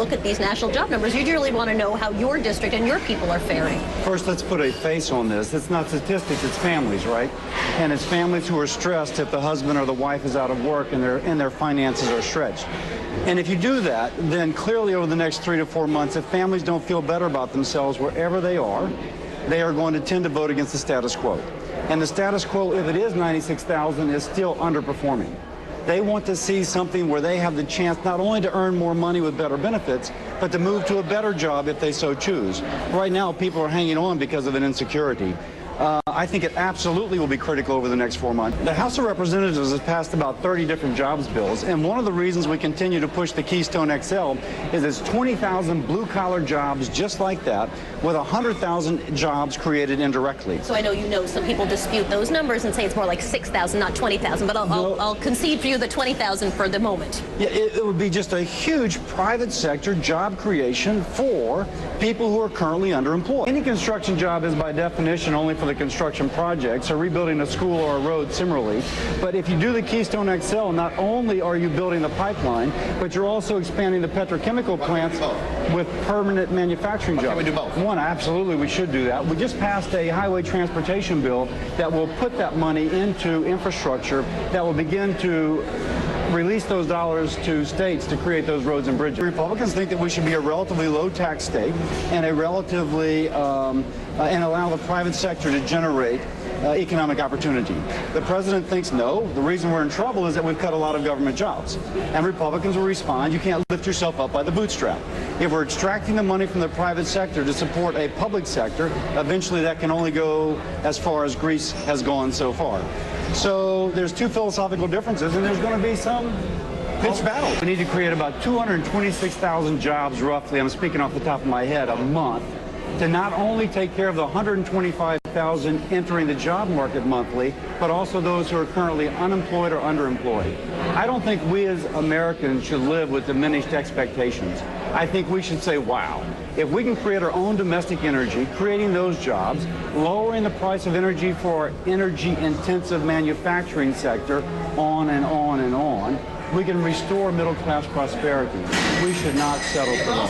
look at these national job numbers, you'd really want to know how your district and your people are faring. First, let's put a face on this. It's not statistics, it's families, right? And it's families who are stressed if the husband or the wife is out of work and their finances are stretched. And if you do that, then clearly over the next 3 to 4 months, if families don't feel better about themselves wherever they are going to tend to vote against the status quo. And the status quo, if it is 96,000, is still underperforming. They want to see something where they have the chance not only to earn more money with better benefits, but to move to a better job if they so choose. Right now, people are hanging on because of an insecurity. I think it absolutely will be critical over the next 4 months. The House of Representatives has passed about 30 different jobs bills, and one of the reasons we continue to push the Keystone XL is it's 20,000 blue-collar jobs just like that, with 100,000 jobs created indirectly. So I know some people dispute those numbers and say it's more like 6,000, not 20,000, but I'll concede for you the 20,000 for the moment. Yeah, it would be just a huge private sector job creation for people who are currently underemployed. Any construction job is by definition only for the construction projects, or rebuilding a school or a road similarly. But if you do the Keystone XL, not only are you building the pipeline, but you're also expanding the petrochemical plants with permanent manufacturing jobs. Can we do both? One, absolutely, we should do that. We just passed a highway transportation bill that will put that money into infrastructure that will begin to release those dollars to states to create those roads and bridges. Republicans think that we should be a relatively low-tax state and a relatively and allow the private sector to generate economic opportunity. The president thinks no. The reason we're in trouble is that we've cut a lot of government jobs. And Republicans will respond, you can't lift yourself up by the bootstrap. If we're extracting the money from the private sector to support a public sector, eventually that can only go as far as Greece has gone so far. So there's two philosophical differences, and there's going to be some pitched battle. We need to create about 226,000 jobs roughly, I'm speaking off the top of my head, a month, to not only take care of the 125,000 entering the job market monthly, but also those who are currently unemployed or underemployed. I don't think we as Americans should live with diminished expectations. I think we should say, wow, if we can create our own domestic energy, creating those jobs, lowering the price of energy for our energy-intensive manufacturing sector, on and on and on, we can restore middle-class prosperity. We should not settle for that.